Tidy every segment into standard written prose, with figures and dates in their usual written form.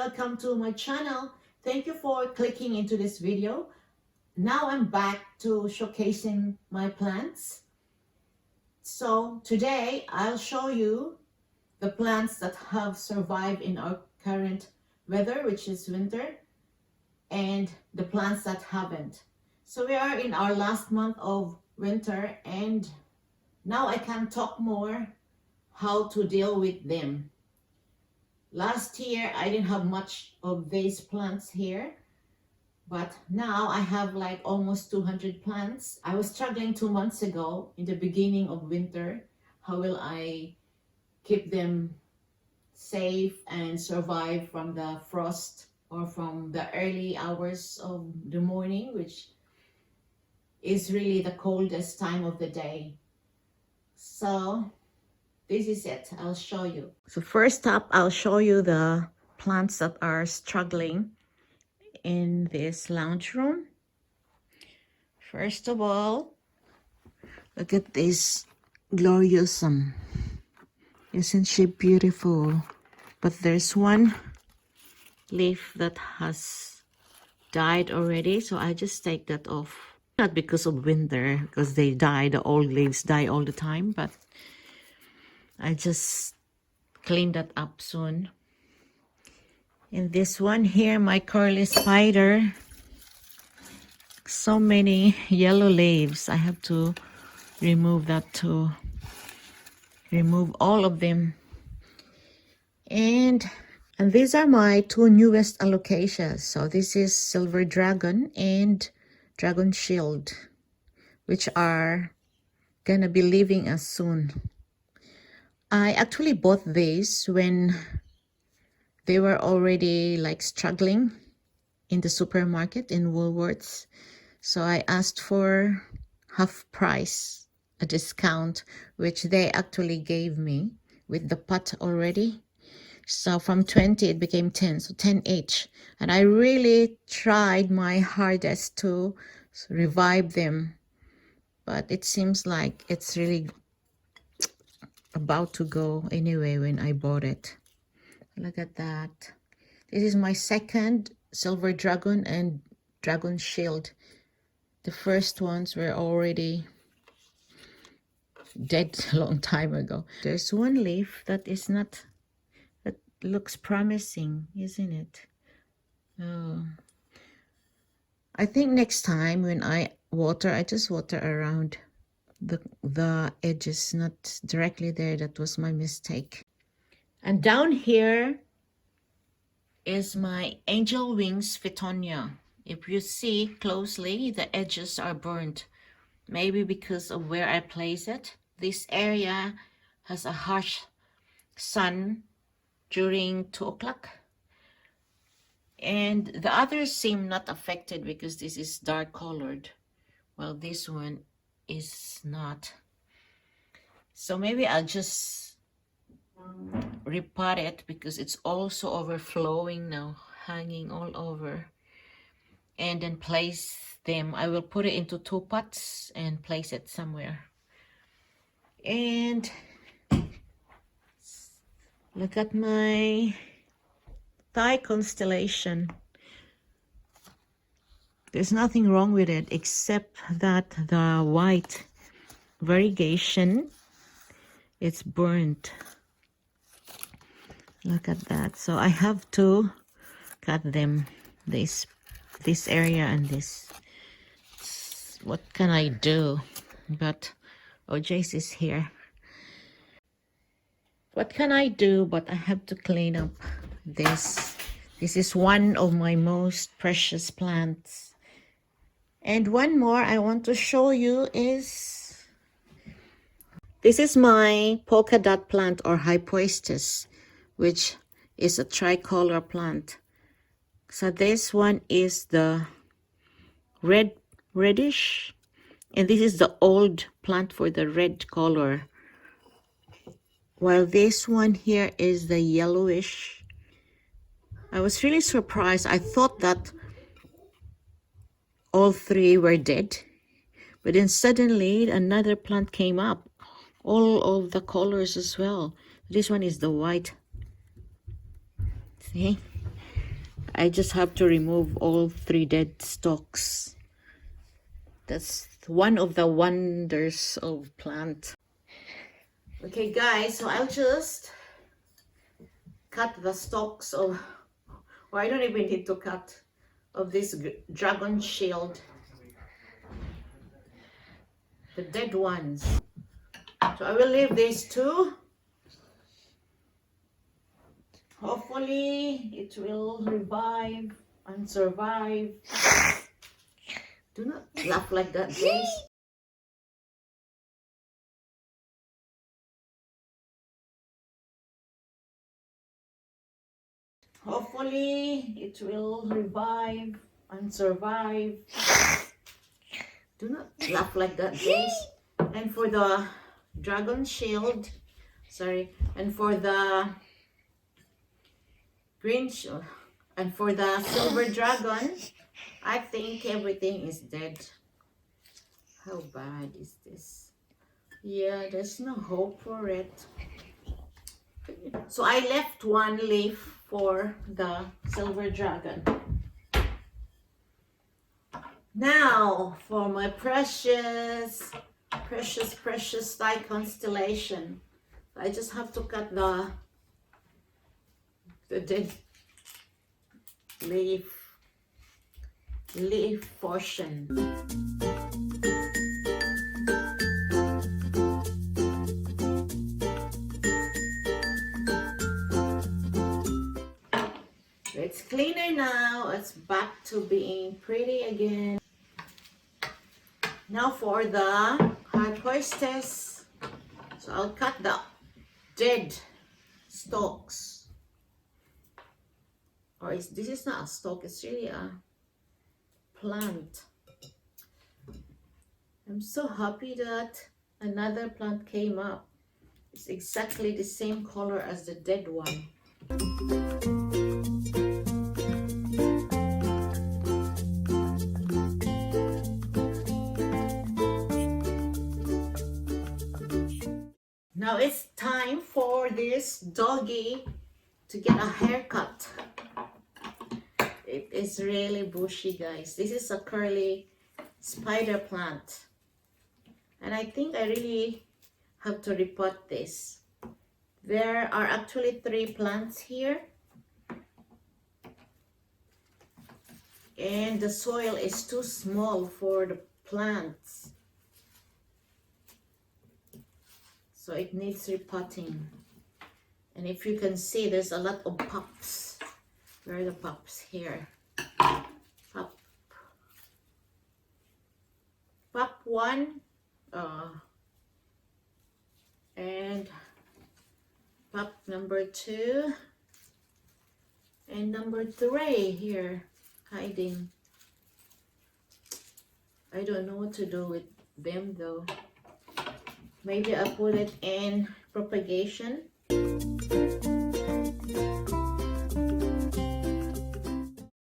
welcome to my channel. Thank you for clicking into this video. Now I'm back to showcasing my plants. So today I'll show you the plants that have survived in our current weather, which is winter, and the plants that haven't. So we are in our last month of winter, and now I can talk more how to deal with them. Last year I didn't have much of these plants here, but now I have like almost 200 plants. I was struggling 2 months ago in the beginning of winter. How will I keep them safe and survive from the frost or from the early hours of the morning, which is really the coldest time of the day. So this is it. I'll show you. So first up, I'll show you the plants that are struggling in this lounge room. First of all, look at this Gloriosum. Isn't she beautiful? But there's one leaf that has died already, so I just take that off. Not because of winter, because they die, the old leaves die all the time, but I just clean that up soon. And this one here, my curly spider, so many yellow leaves. I have to remove that too. Remove all of them. And these are my two newest Alocasias. So this is Silver Dragon and Dragon Shield, which are gonna be leaving us soon. I actually bought these when they were already like struggling in the supermarket in Woolworths. So I asked for half price, a discount, which they actually gave me with the pot already. So from 20 it became 10, so 10 each. And I really tried my hardest to revive them, but it seems like it's really about to go anyway when I bought it. Look at that. This is my second Silver Dragon and Dragon Shield. The first ones were already dead a long time ago. There's one leaf that is not, that looks promising, isn't it? Oh, I think next time when I water, I just water around the edges, not directly there. That was my mistake. And down here is my angel wings Phytonia. If you see closely, the edges are burnt, maybe because of where I place it. This area has a harsh sun during 2 o'clock, and the others seem not affected because this is dark colored, while this one is not. So maybe I'll just repot it because it's also overflowing now, hanging all over, and then place them. I will put it into 2 pots and place it somewhere. And look at my Thai Constellation. There's nothing wrong with it except that the white variegation, it's burnt. Look at that. So I have to cut them, this area and this. What can I do? But Jace is here. What can I do? But I have to clean up this. This is one of my most precious plants. And one more I want to show you is, this is my polka dot plant or Hypoestes, which is a tricolor plant. So this one is the reddish, and this is the old plant for the red color, while this one here is the yellowish. I was really surprised. I thought that all three were dead, but then suddenly another plant came up, all of the colors as well. This one is the white. See, I just have to remove all 3 dead stalks. That's one of the wonders of plant. Okay guys, so I'll just cut the stalks of, or I don't even need to cut, of this dragon shield, the dead ones. So I will leave these 2. Hopefully it will revive and survive. Do not laugh like that, guys. Hopefully it will revive and survive. Do not laugh like that, guys. And for the dragon shield, sorry, and for the green shield, and for the silver dragon, I think everything is dead. How bad is this? Yeah, there's no hope for it. So I left 1 leaf for the silver dragon. Now for my precious Thai Constellation. I just have to cut the dead leaf portion. It's cleaner now. It's back to being pretty again. Now for the Hypoestes. So I'll cut the dead stalks. Or this is not a stalk, it's really a plant. I'm so happy that another plant came up. It's exactly the same color as the dead one. Now it's time for this doggy to get a haircut. It is really bushy, guys. This is a curly spider plant. And I think I really have to repot this. There are actually 3 plants here. And the soil is too small for the plants. So it needs repotting. And if you can see, there's a lot of pups. Where are the pups? Here. Pup 1. And pup number 2. And number 3 here, hiding. I don't know what to do with them though. Maybe I'll put it in propagation.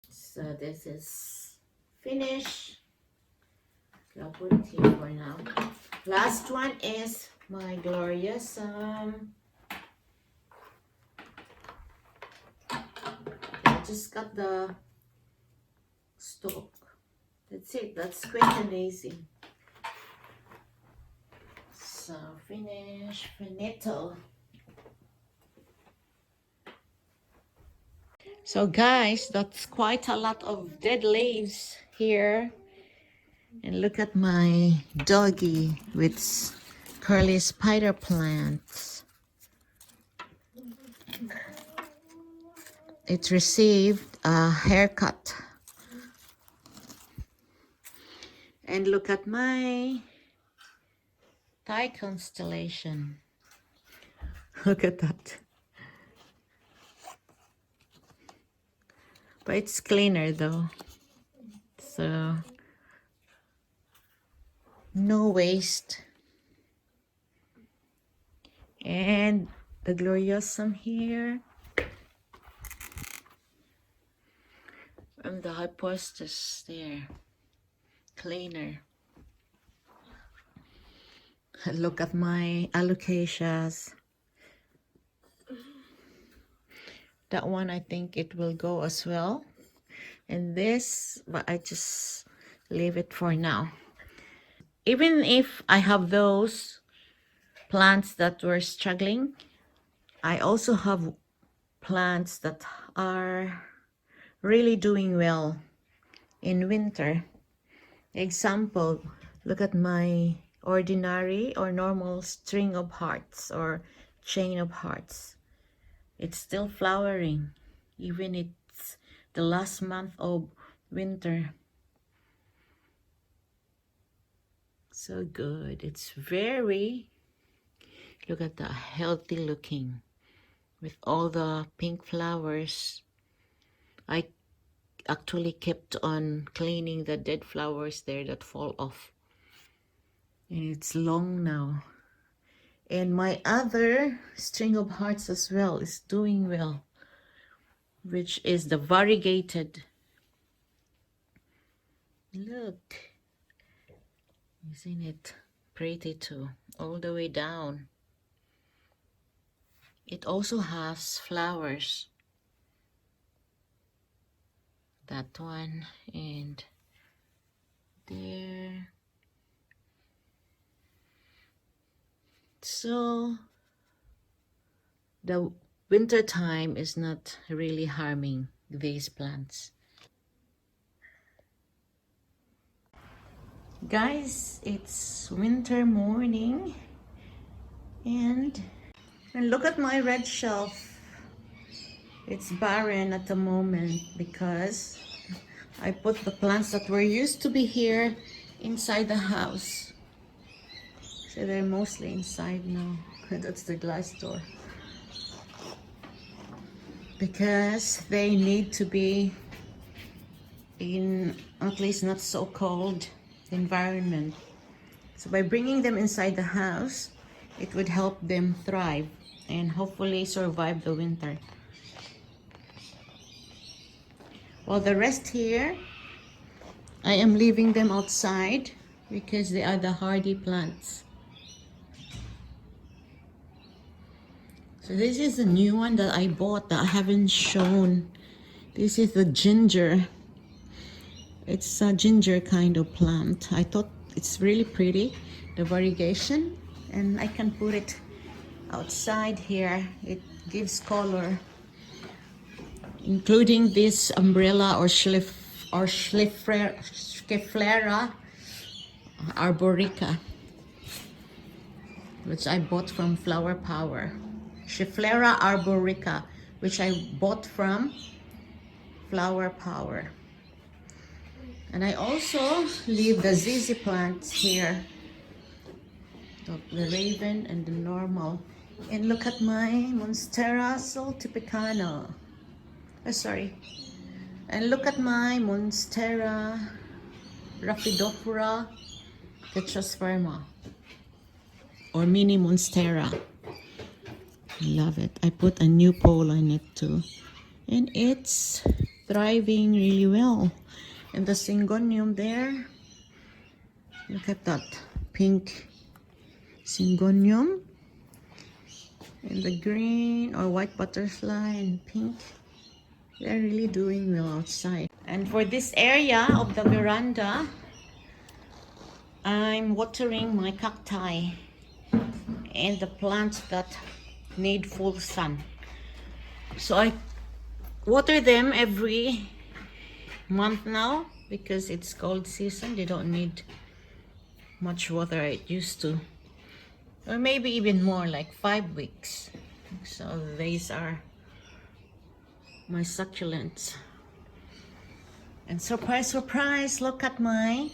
So this is finished. Okay, I'll put it here for now. Last one is my Gloriosum. I just got the stalk. That's it. That's quick and easy. So finito. So guys, that's quite a lot of dead leaves here. And look at my doggy with curly spider plants. It received a haircut. And look at my Thai Constellation. Look at that. But it's cleaner though. So no waste. And the Gloriosum here. And the Hypoestes there. Cleaner. Look at my Alocasias. That one, I think it will go as well. And this, but I just leave it for now. Even if I have those plants that were struggling, I also have plants that are really doing well in winter. Example, look at my ordinary or normal string of hearts or chain of hearts. It's still flowering, even it's the last month of winter. So good. It's very, look at that, healthy looking with all the pink flowers. I actually kept on cleaning the dead flowers there that fall off. And it's long now. And my other string of hearts as well is doing well, which is the variegated. Look, isn't it pretty too? All the way down. It also has flowers. That one and there. So the winter time is not really harming these plants. Guys, it's winter morning and look at my red shelf. It's barren at the moment because I put the plants that were used to be here inside the house. So they're mostly inside now. That's the glass door. Because they need to be in at least not so cold environment. So by bringing them inside the house, it would help them thrive and hopefully survive the winter. While the rest here, I am leaving them outside because they are the hardy plants. So this is a new one that I bought that I haven't shown. This is the ginger. It's a ginger kind of plant. I thought it's really pretty, the variegation, and I can put it outside here. It gives color, including this umbrella or Schlifflera arborica, which I bought from Flower Power. Schlifflera arborica, which I bought from Flower Power. And I also leave the ZZ plants here, the raven and the normal. And look at my Monstera Soltipicana. And look at my Monstera Raphidophora Tetrasperma or Mini Monstera. Love it. I put a new pole on it too. And it's thriving really well. And the Syngonium there, look at that pink Syngonium. And the green or white butterfly and pink, they're really doing well outside. And for this area of the veranda, I'm watering my cacti and the plants that need full sun. So I water them every month now because it's cold season. They don't need much water it used to, or maybe even more, like 5 weeks. So these are my succulents. And surprise, surprise, look at my,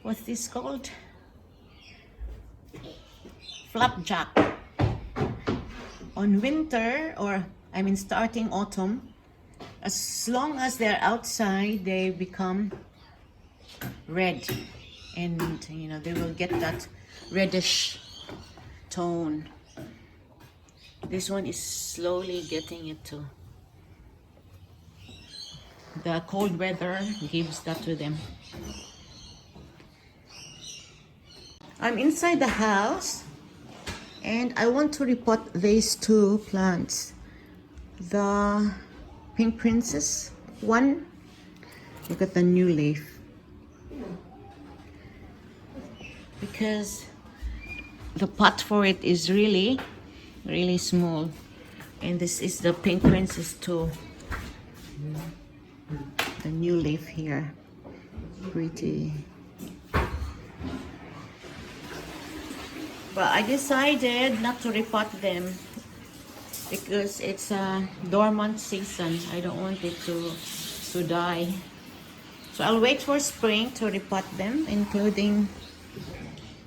what's this called? Flapjack. On winter, or I mean starting autumn, as long as they're outside, they become red. And you know, they will get that reddish tone. This one is slowly getting it too. The cold weather gives that to them. I'm inside the house and I want to repot these two plants. The Pink Princess one Look at the new leaf. Because the pot for it is really, really small. And this is the Pink Princess too. The new leaf here. Pretty. But I decided not to repot them because it's a dormant season. I don't want it to die. So I'll wait for spring to repot them, including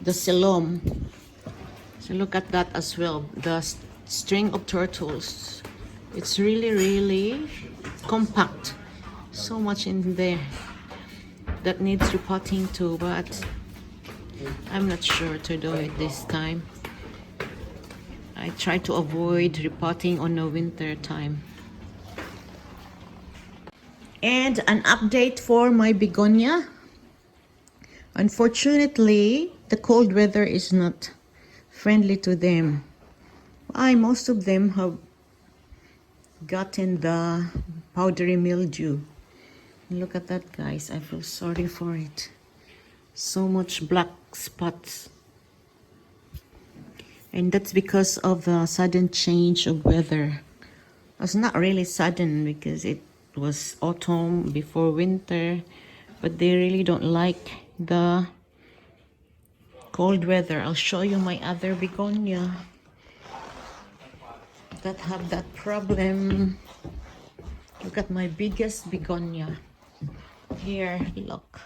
the Siloam. So look at that as well. The string of turtles. It's really, really compact. So much in there that needs repotting too, but I'm not sure to do it this time. I try to avoid repotting on the winter time. And an update for my begonia. Unfortunately, the cold weather is not friendly to them. Most of them have gotten the powdery mildew. Look at that, guys. I feel sorry for it. So much black spots. And that's because of the sudden change of weather. It's not really sudden because it was autumn before winter, but they really don't like the cold weather. I'll show you my other begonia that have that problem. Look at my biggest begonia. Here, look.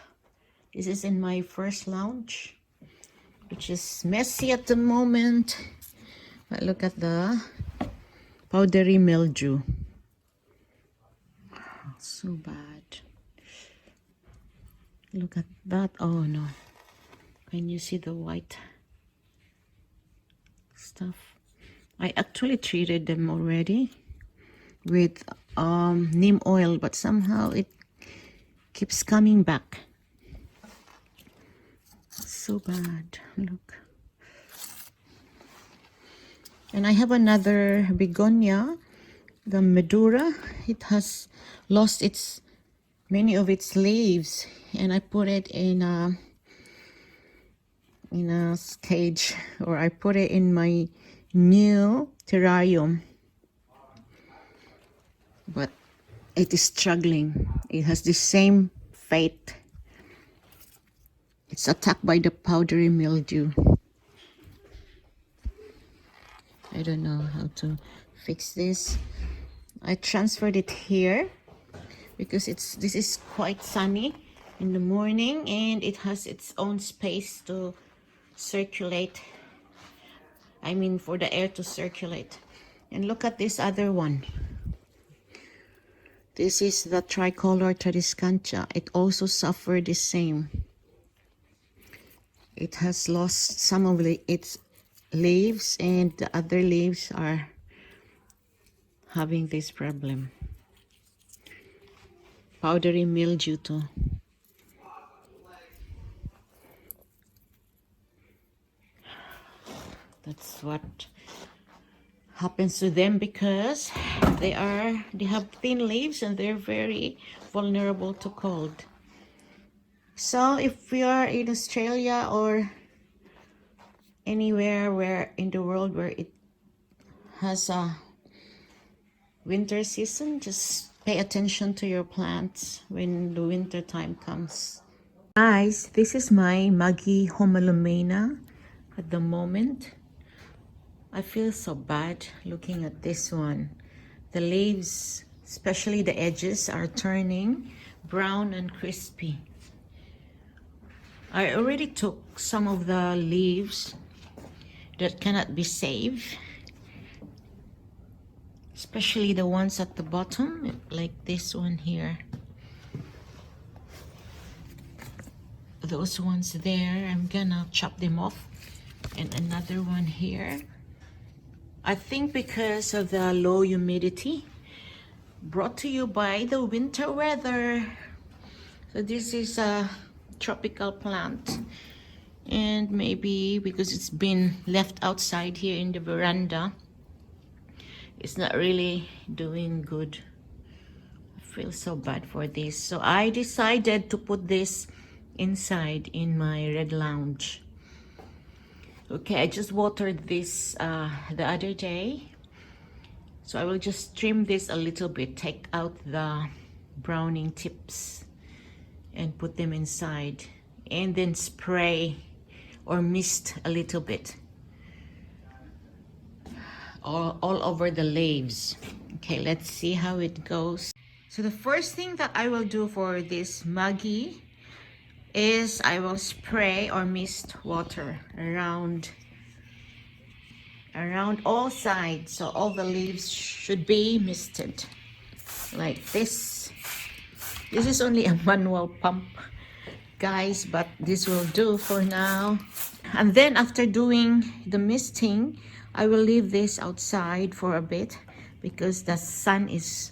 This is in my first lounge, which is messy at the moment. But look at the powdery mildew. So bad. Look at that. Oh no. Can you see the white stuff? I actually treated them already with neem oil, but somehow it keeps coming back. So bad. Look. And I have another begonia, the Medura. It has lost many of its leaves, and I put it in a cage, or I put it in my new terrarium. But it is struggling. It has the same fate. It's attacked by the powdery mildew. I don't know how to fix this. I transferred it here because this is quite sunny in the morning, and it has its own space to circulate. I mean, for the air to circulate. And look at this other one. This is the tricolor tradescantia. It also suffered the same. It has lost some of its leaves, and the other leaves are having this problem. Powdery mildew too. That's what happens to them because they have thin leaves and they're very vulnerable to cold. So if we are in Australia or anywhere where in the world where it has a winter season, just pay attention to your plants when the winter time comes. Guys, this is my Maggie Homalomena at the moment. I feel so bad looking at this one. The leaves, especially the edges, are turning brown and crispy. I already took some of the leaves that cannot be saved, especially the ones at the bottom, like this one here. Those ones there, I'm gonna chop them off. And another one here. I think because of the low humidity, brought to you by the winter weather. So this is a tropical plant, and maybe because it's been left outside here in the veranda, it's not really doing good. feel so bad for this. So I decided to put this inside in my red lounge. Okay, I just watered this the other day. So I will just trim this a little bit, take out the browning tips and put them inside, and then spray or mist a little bit all over the leaves. Okay, let's see how it goes. So the first thing that I will do for this Maggie is I will spray or mist water around all sides, so all the leaves should be misted like this. This is only a manual pump, guys, but this will do for now. And then after doing the misting, I will leave this outside for a bit because the sun is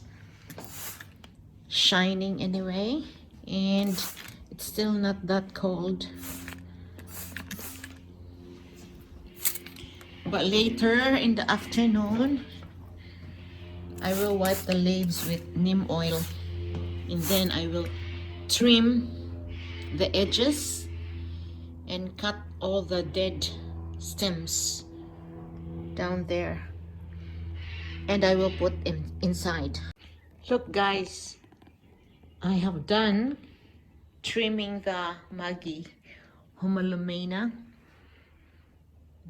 shining anyway and it's still not that cold. But later in the afternoon, I will wipe the leaves with neem oil, and then I will trim the edges and cut all the dead stems down there, and I will put them inside. Look guys, I have done trimming the Maggie Homalomena,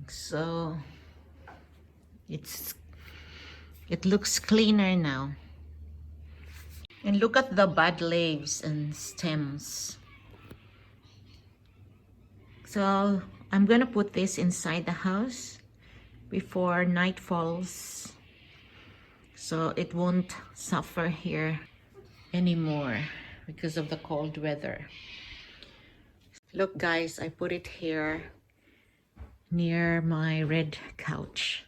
so it looks cleaner now. And look at the bad leaves and stems. So I'm gonna put this inside the house before night falls, so it won't suffer here anymore because of the cold weather. Look guys, I put it here near my red couch,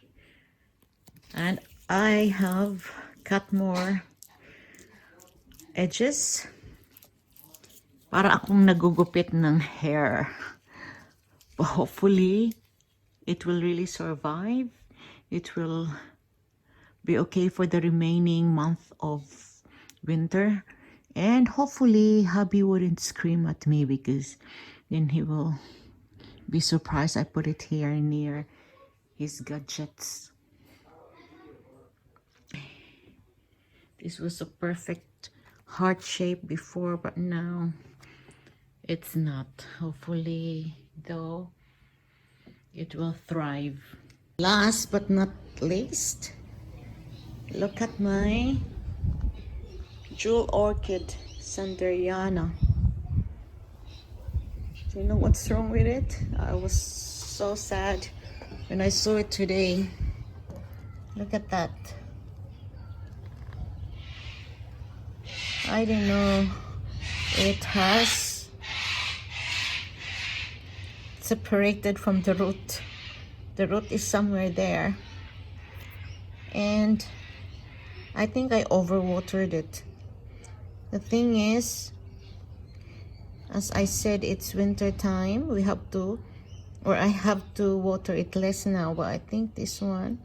and I have cut more edges para akong nagugupit ng hair. But hopefully it will really survive. It will be okay for the remaining month of winter, and hopefully hubby wouldn't scream at me because then he will be surprised I put it here near his gadgets. This was a perfect heart shape before, but now it's not. Hopefully though it will thrive. Last but not least, look at my jewel orchid Sanderiana. Do you know what's wrong with it? I was so sad when I saw it today. Look at that. I don't know. It has separated from the root. The root is somewhere there. And I think I overwatered it. The thing is, as I said, it's winter time. We have to, or I have to water it less now. But I think this one,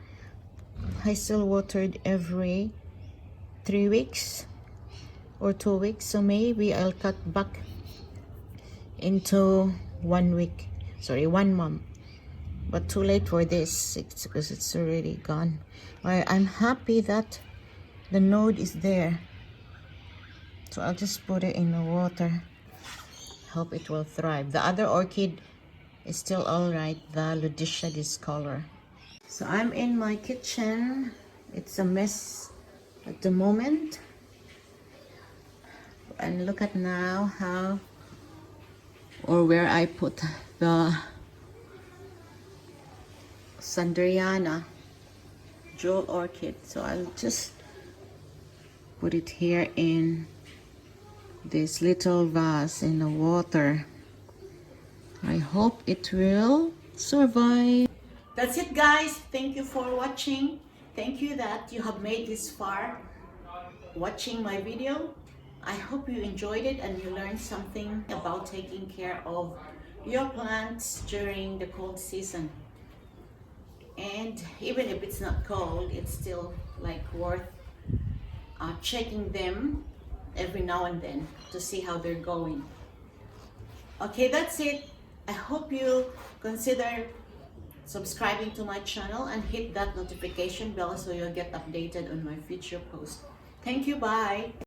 I still watered every 3 weeks or 2 weeks. So maybe I'll cut back into 1 week. Sorry, 1 month. But too late for this because it's already gone. I'm happy that the node is there. So I'll just put it in the water. Hope it will thrive. The other orchid is still alright, the Ludwigia discolor. So I'm in my kitchen. It's a mess at the moment. And look at now how or where I put the Sanderiana jewel orchid. So I'll just put it here in this little vase in the water. I hope it will survive. That's it guys. Thank you for watching. Thank you that you have made this far watching my video. I hope you enjoyed it and you learned something about taking care of your plants during the cold season. And even if it's not cold, it's still like worth checking them every now and then to see how they're going. Okay, that's it. I hope you consider subscribing to my channel and hit that notification bell so you'll get updated on my future posts. Thank you, bye.